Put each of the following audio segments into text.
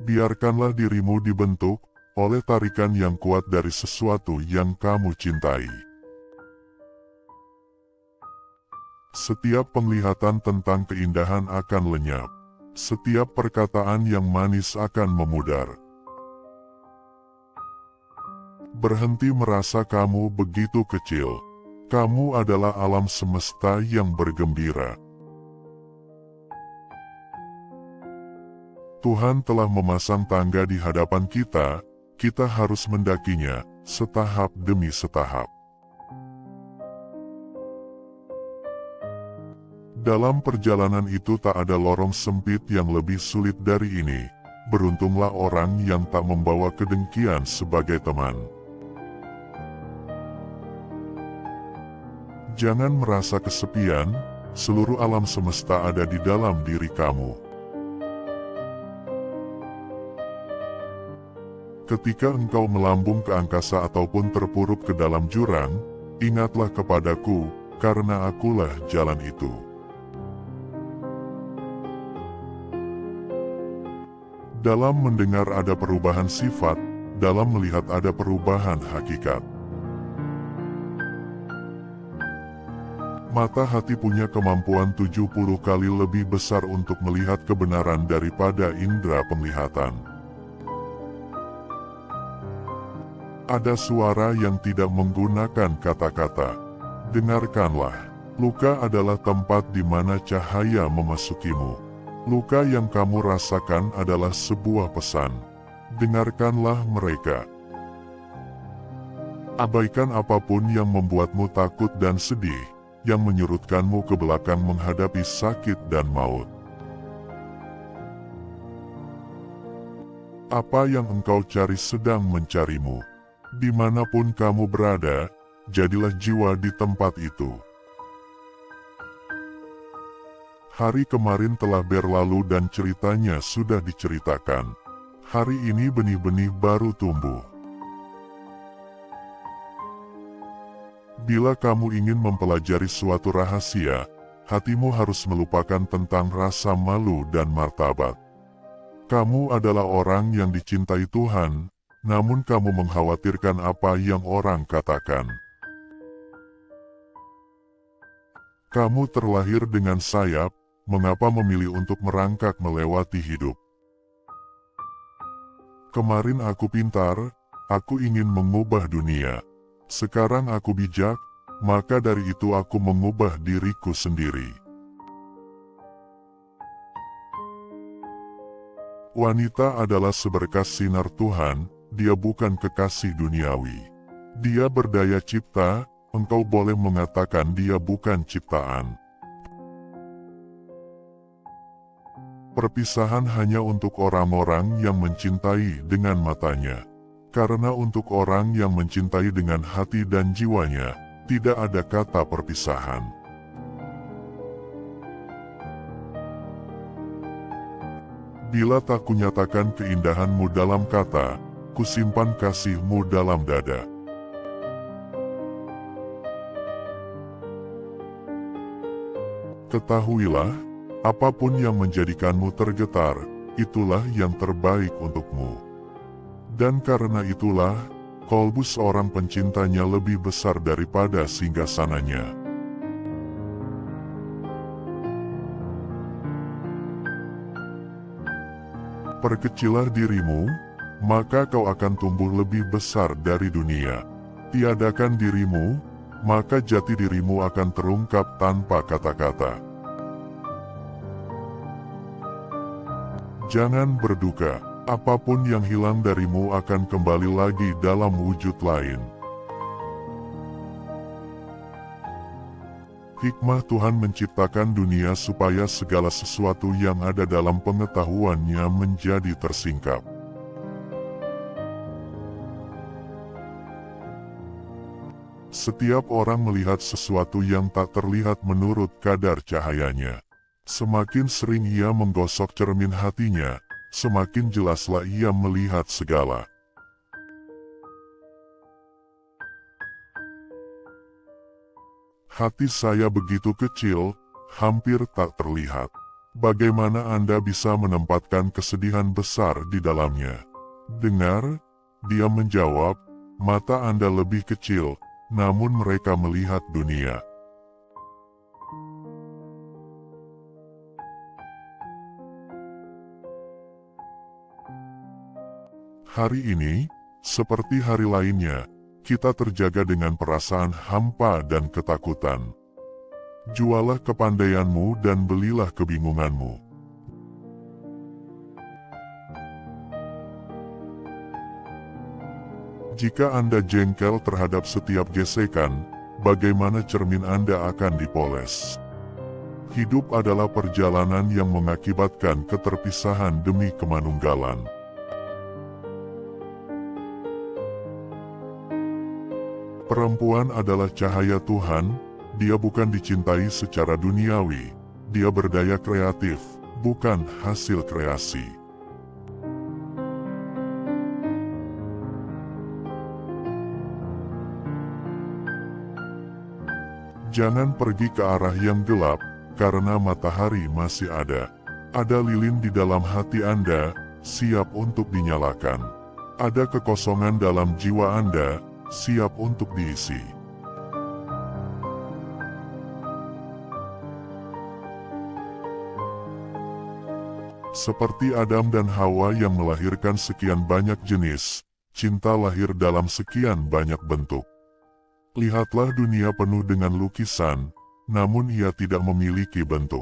Biarkanlah dirimu dibentuk oleh tarikan yang kuat dari sesuatu yang kamu cintai. Setiap penglihatan tentang keindahan akan lenyap. Setiap perkataan yang manis akan memudar. Berhenti merasa kamu begitu kecil. Kamu adalah alam semesta yang bergembira. Tuhan telah memasang tangga di hadapan kita, kita harus mendakinya, setahap demi setahap. Dalam perjalanan itu tak ada lorong sempit yang lebih sulit dari ini. Beruntunglah orang yang tak membawa kedengkian sebagai teman. Jangan merasa kesepian, seluruh alam semesta ada di dalam diri kamu. Ketika engkau melambung ke angkasa ataupun terpuruk ke dalam jurang, ingatlah kepadaku, karena akulah jalan itu. Dalam mendengar ada perubahan sifat, dalam melihat ada perubahan hakikat. Mata hati punya kemampuan 70 kali lebih besar untuk melihat kebenaran daripada indera penglihatan. Ada suara yang tidak menggunakan kata-kata. Dengarkanlah. Luka adalah tempat di mana cahaya memasukimu. Luka yang kamu rasakan adalah sebuah pesan. Dengarkanlah mereka. Abaikan apapun yang membuatmu takut dan sedih, yang menyurutkanmu ke belakang menghadapi sakit dan maut. Apa yang engkau cari sedang mencarimu. Dimanapun kamu berada, jadilah jiwa di tempat itu. Hari kemarin telah berlalu dan ceritanya sudah diceritakan. Hari ini benih-benih baru tumbuh. Bila kamu ingin mempelajari suatu rahasia, hatimu harus melupakan tentang rasa malu dan martabat. Kamu adalah orang yang dicintai Tuhan, namun kamu mengkhawatirkan apa yang orang katakan. Kamu terlahir dengan sayap, mengapa memilih untuk merangkak melewati hidup? Kemarin aku pintar, aku ingin mengubah dunia. Sekarang aku bijak, maka dari itu aku mengubah diriku sendiri. Wanita adalah seberkas sinar Tuhan, dia bukan kekasih duniawi. Dia berdaya cipta, engkau boleh mengatakan dia bukan ciptaan. Perpisahan hanya untuk orang-orang yang mencintai dengan matanya. Karena untuk orang yang mencintai dengan hati dan jiwanya, tidak ada kata perpisahan. Bila tak kunyatakan keindahanmu dalam kata, kusimpan kasihmu dalam dada. Ketahuilah, apapun yang menjadikanmu tergetar, itulah yang terbaik untukmu. Dan karena itulah, kolbu seorang pencintanya lebih besar daripada singgasananya. Perkecilah dirimu, maka kau akan tumbuh lebih besar dari dunia. Tiadakan dirimu, maka jati dirimu akan terungkap tanpa kata-kata. Jangan berduka, apapun yang hilang darimu akan kembali lagi dalam wujud lain. Hikmah Tuhan menciptakan dunia supaya segala sesuatu yang ada dalam pengetahuannya menjadi tersingkap. Setiap orang melihat sesuatu yang tak terlihat menurut kadar cahayanya. Semakin sering ia menggosok cermin hatinya, semakin jelaslah ia melihat segala. Hati saya begitu kecil, hampir tak terlihat. Bagaimana Anda bisa menempatkan kesedihan besar di dalamnya? Dengar, dia menjawab, mata Anda lebih kecil, namun mereka melihat dunia. Hari ini, seperti hari lainnya, kita terjaga dengan perasaan hampa dan ketakutan. Jualah kepandaianmu dan belilah kebingunganmu. Jika Anda jengkel terhadap setiap gesekan, bagaimana cermin Anda akan dipoles? Hidup adalah perjalanan yang mengakibatkan keterpisahan demi kemanunggalan. Perempuan adalah cahaya Tuhan, dia bukan dicintai secara duniawi, dia berdaya kreatif, bukan hasil kreasi. Jangan pergi ke arah yang gelap, karena matahari masih ada. Ada lilin di dalam hati Anda, siap untuk dinyalakan. Ada kekosongan dalam jiwa Anda, siap untuk diisi. Seperti Adam dan Hawa yang melahirkan sekian banyak jenis, cinta lahir dalam sekian banyak bentuk. Lihatlah dunia penuh dengan lukisan, namun ia tidak memiliki bentuk.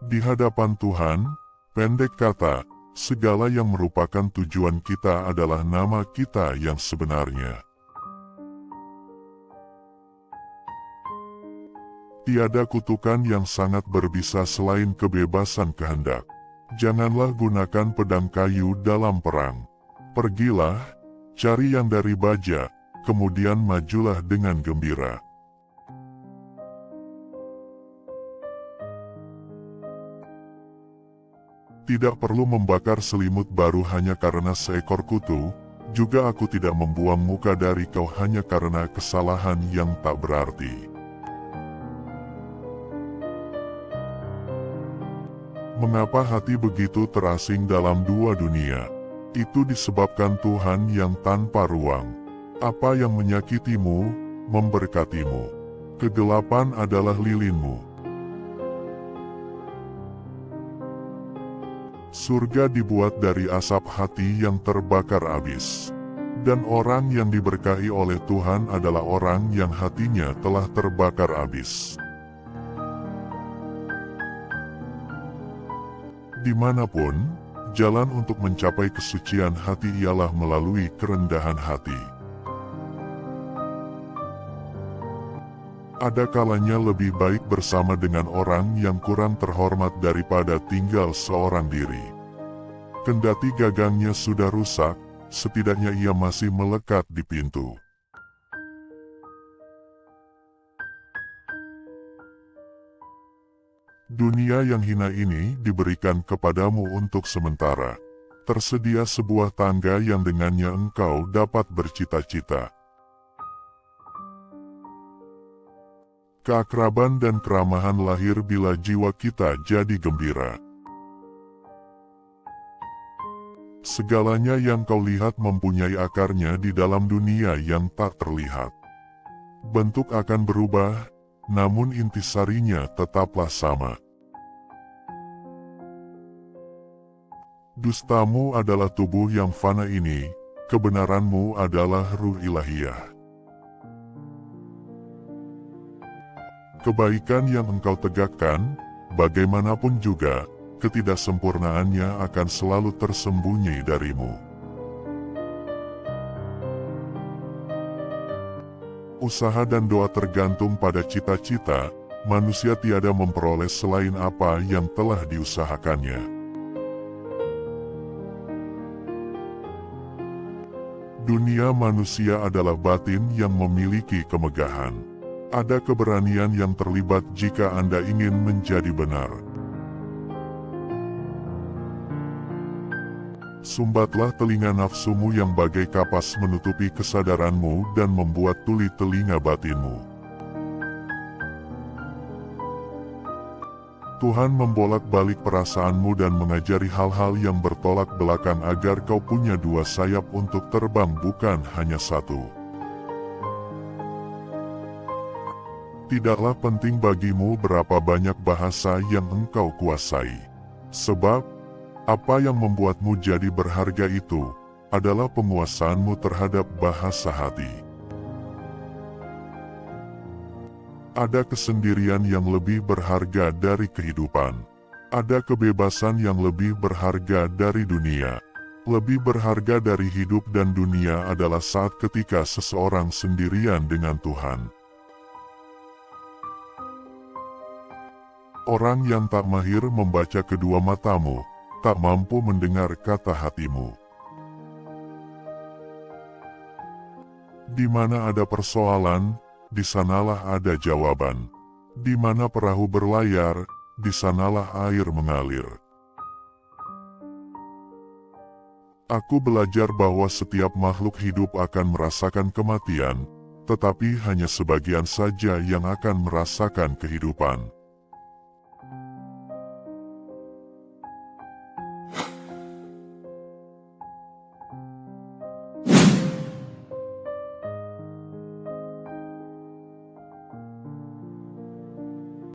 Di hadapan Tuhan, pendek kata, segala yang merupakan tujuan kita adalah nama kita yang sebenarnya. Tiada kutukan yang sangat berbisa selain kebebasan kehendak. Janganlah gunakan pedang kayu dalam perang. Pergilah, cari yang dari baja, kemudian majulah dengan gembira. Tidak perlu membakar selimut baru hanya karena seekor kutu, juga aku tidak membuang muka dari kau hanya karena kesalahan yang tak berarti. Mengapa hati begitu terasing dalam dua dunia? Itu disebabkan Tuhan yang tanpa ruang. Apa yang menyakitimu, memberkatimu. Kegelapan adalah lilinmu. Surga dibuat dari asap hati yang terbakar abis. Dan orang yang diberkahi oleh Tuhan adalah orang yang hatinya telah terbakar abis. Dimanapun, jalan untuk mencapai kesucian hati ialah melalui kerendahan hati. Ada kalanya lebih baik bersama dengan orang yang kurang terhormat daripada tinggal seorang diri. Kendati gagangnya sudah rusak, setidaknya ia masih melekat di pintu. Dunia yang hina ini diberikan kepadamu untuk sementara. Tersedia sebuah tangga yang dengannya engkau dapat bercita-cita. Keakraban dan keramahan lahir bila jiwa kita jadi gembira. Segalanya yang kau lihat mempunyai akarnya di dalam dunia yang tak terlihat. Bentuk akan berubah, namun intisarinya tetaplah sama. Dustamu adalah tubuh yang fana ini, kebenaranmu adalah ruh ilahiyah. Kebaikan yang engkau tegakkan, bagaimanapun juga, ketidaksempurnaannya akan selalu tersembunyi darimu. Usaha dan doa tergantung pada cita-cita, manusia tiada memperoleh selain apa yang telah diusahakannya. Dunia manusia adalah batin yang memiliki kemegahan. Ada keberanian yang terlibat jika Anda ingin menjadi benar. Sumbatlah telinga nafsumu yang bagai kapas menutupi kesadaranmu dan membuat tuli telinga batinmu. Tuhan membolak-balik perasaanmu dan mengajari hal-hal yang bertolak belakang agar kau punya dua sayap untuk terbang, bukan hanya satu. Tidaklah penting bagimu berapa banyak bahasa yang engkau kuasai. Sebab, apa yang membuatmu jadi berharga itu adalah penguasaanmu terhadap bahasa hati. Ada kesendirian yang lebih berharga dari kehidupan. Ada kebebasan yang lebih berharga dari dunia. Lebih berharga dari hidup dan dunia adalah saat ketika seseorang sendirian dengan Tuhan. Orang yang tak mahir membaca kedua matamu, tak mampu mendengar kata hatimu. Di mana ada persoalan, di sanalah ada jawaban. Di mana perahu berlayar, di sanalah air mengalir. Aku belajar bahwa setiap makhluk hidup akan merasakan kematian, tetapi hanya sebagian saja yang akan merasakan kehidupan.